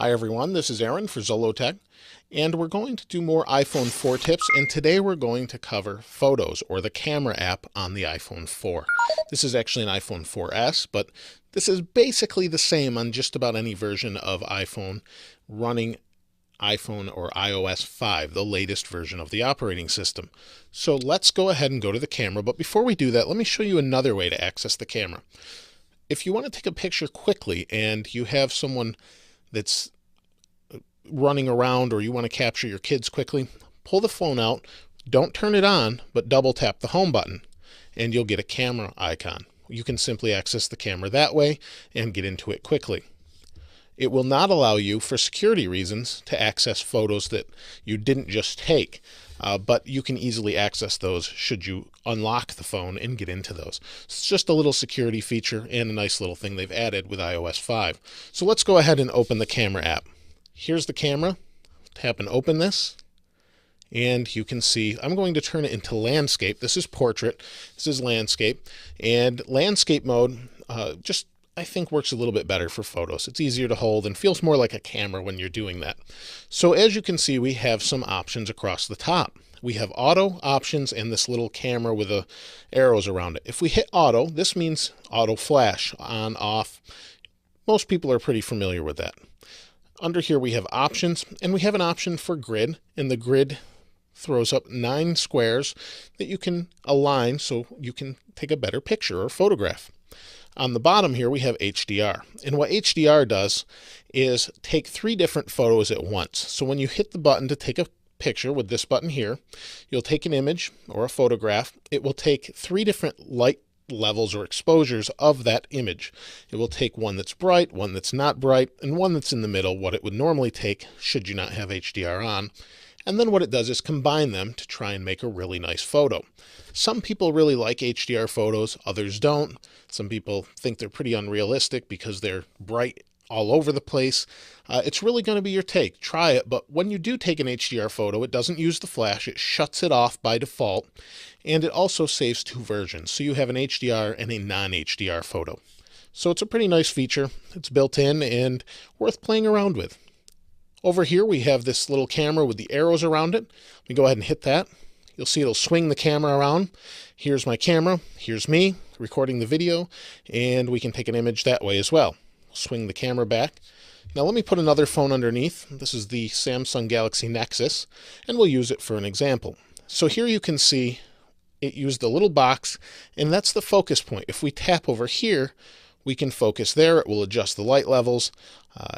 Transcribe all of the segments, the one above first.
Hi everyone, this is Aaron for Zollotech, and we're going to do more iPhone 4 tips, and today we're going to cover Photos, or the camera app on the iPhone 4. This is actually an iPhone 4S, but this is basically the same on just about any version of iPhone running iPhone or iOS 5, the latest version of the operating system. So let's go ahead and go to the camera, but before we do that, let me show you another way to access the camera. If you want to take a picture quickly and you have someone that's running around or you want to capture your kids quickly, pull the phone out, don't turn it on, but double tap the home button and you'll get a camera icon. You can simply access the camera that way and get into it quickly. It will not allow you, for security reasons, to access photos that you didn't just take, but you can easily access those should you unlock the phone and get into those. It's just a little security feature and a nice little thing they've added with iOS 5. So let's go ahead and open the camera app. Here's the camera. Tap and open this. And you can see I'm going to turn it into landscape. This is portrait. This is landscape. And landscape mode I think works a little bit better for photos. It's easier to hold and feels more like a camera when you're doing that. So as you can see, we have some options across the top. We have auto options and this little camera with the arrows around it. If we hit auto, this means auto flash, on, off. Most people are pretty familiar with that. Under here we have options, and we have an option for grid, and the grid throws up 9 squares that you can align so you can take a better picture or photograph. On the bottom here we have HDR, and what HDR does is take 3 different photos at once. So when you hit the button to take a picture with this button here, you'll take an image or a photograph. It will take 3 different light levels or exposures of that image. It will take one that's bright, one that's not bright, and one that's in the middle, what it would normally take should you not have HDR on. And then what it does is combine them to try and make a really nice photo. Some people really like HDR photos, others don't. Some people think they're pretty unrealistic because they're bright all over the place. It's really going to be your take. Try it, but when you do take an HDR photo, it doesn't use the flash. It shuts it off by default, and it also saves 2 versions. So you have an HDR and a non-HDR photo. So it's a pretty nice feature. It's built in and worth playing around with. Over here we have this little camera with the arrows around it. We go ahead and hit that. You'll see it'll swing the camera around. Here's my camera. Here's me recording the video, and we can take an image that way as well. Swing the camera back. Now let me put another phone underneath. This is the Samsung Galaxy Nexus, and we'll use it for an example. So here you can see it used a little box, and that's the focus point. If we tap over here, we can focus there. It will adjust the light levels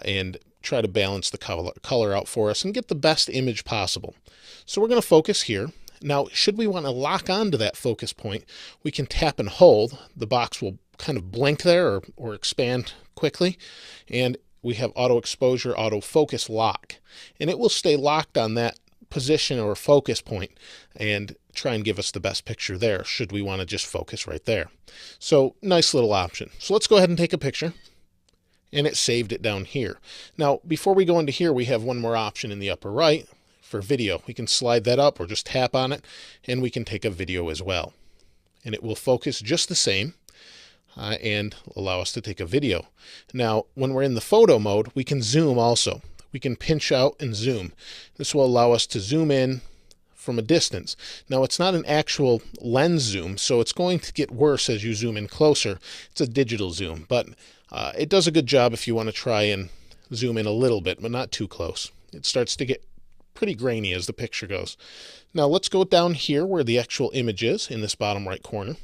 and try to balance the color out for us and get the best image possible. So we're going to focus here. Now, should we want to lock onto that focus point, we can tap and hold. The box will kind of blink there or expand quickly, and we have auto exposure, auto focus lock, and it will stay locked on that position or focus point and try and give us the best picture there should we want to just focus right there. So nice little option. So let's go ahead and take a picture, and it saved it down here. Now before we go into here, we have one more option in the upper right for video. We can slide that up or just tap on it, and we can take a video as well, and it will focus just the same and allow us to take a video. Now when we're in the photo mode, we can zoom also. We can pinch out and zoom. This will allow us to zoom in from a distance. Now it's not an actual lens zoom, so it's going to get worse as you zoom in closer. It's a digital zoom, but it does a good job if you want to try and zoom in a little bit, but not too close. It starts to get pretty grainy as the picture goes. Now let's go down here where the actual image is in this bottom right corner.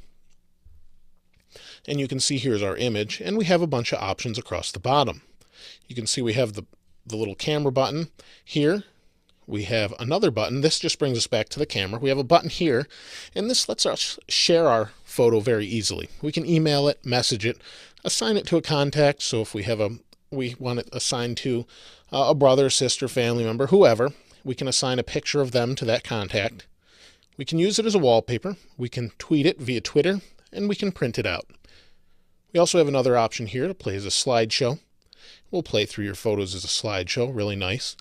And you can see here's our image, and we have a bunch of options across the bottom. You can see we have the little camera button here. We have another button. This just brings us back to the camera. We have a button here, and this lets us share our photo very easily. We can email it, message it, assign it to a contact. So if we want it assigned to a brother, sister, family member, whoever, we can assign a picture of them to that contact. We can use it as a wallpaper. We can tweet it via Twitter, and we can print it out. We also have another option here to play as a slideshow. We'll play through your photos as a slideshow, really nice.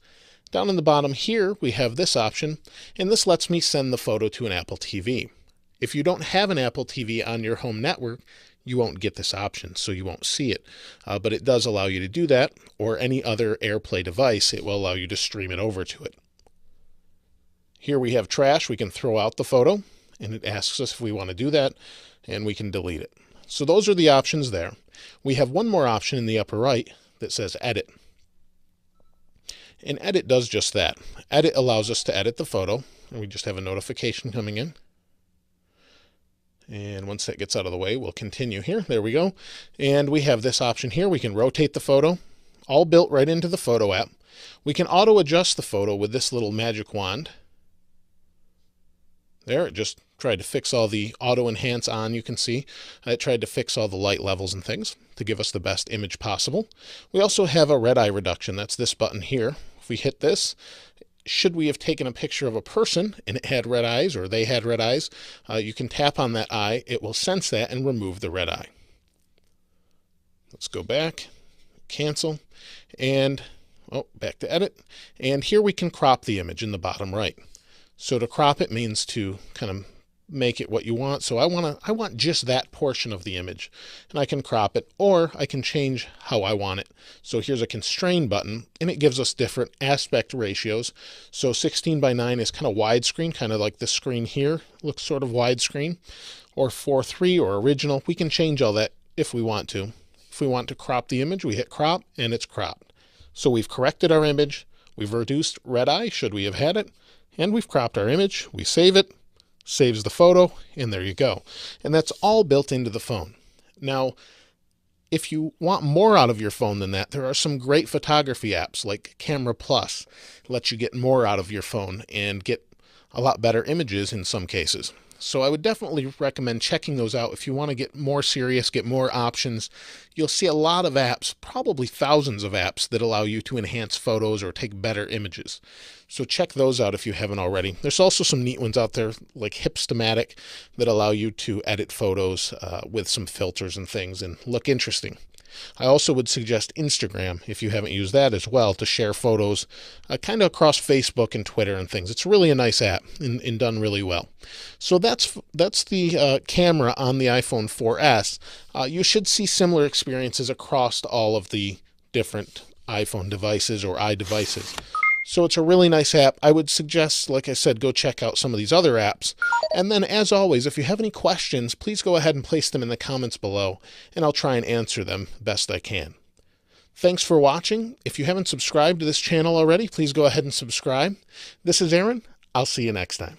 Down in the bottom here, we have this option, and this lets me send the photo to an Apple TV. If you don't have an Apple TV on your home network, you won't get this option, so you won't see it. But it does allow you to do that, or any other AirPlay device, it will allow you to stream it over to it. Here we have trash. We can throw out the photo, and it asks us if we want to do that, and we can delete it. So those are the options there. We have one more option in the upper right that says Edit. And Edit does just that. Edit allows us to edit the photo, and we just have a notification coming in. And once that gets out of the way, we'll continue here. There we go. And we have this option here. We can rotate the photo, all built right into the photo app. We can auto adjust the photo with this little magic wand. There, it just tried to fix all the auto enhance on, you can see. It tried to fix all the light levels and things to give us the best image possible. We also have a red eye reduction. That's this button here. If we hit this, should we have taken a picture of a person and it had red eyes, or they had red eyes, you can tap on that eye. It will sense that and remove the red eye. Let's go back, cancel, and back to edit. And here we can crop the image in the bottom right. So to crop it means to kind of make it what you want. So I want just that portion of the image, and I can crop it, or I can change how I want it. So here's a constrain button, and it gives us different aspect ratios. So 16:9 is kind of widescreen, kind of like the screen here looks sort of widescreen, or 4:3 or original. We can change all that if we want to. If we want to crop the image, we hit crop, and it's cropped. So we've corrected our image, we've reduced red eye should we have had it, and we've cropped our image. We save it, saves the photo, and there you go. And that's all built into the phone. Now, if you want more out of your phone than that, there are some great photography apps like Camera886. It lets you get more out of your phone and get a lot better images in some cases. So I would definitely recommend checking those out if you want to get more serious, get more options. You'll see a lot of apps, probably thousands of apps, that allow you to enhance photos or take better images. So check those out if you haven't already. There's also some neat ones out there like Hipstamatic that allow you to edit photos with some filters and things and look interesting. I also would suggest Instagram, if you haven't used that as well, to share photos kind of across Facebook and Twitter and things. It's really a nice app and done really well. So that's the camera on the iPhone 4S. You should see similar experiences across all of the different iPhone devices or iDevices. So it's a really nice app. I would suggest, like I said, go check out some of these other apps. And then, as always, if you have any questions, please go ahead and place them in the comments below, and I'll try and answer them best I can. Thanks for watching. If you haven't subscribed to this channel already, please go ahead and subscribe. This is Aaron. I'll see you next time.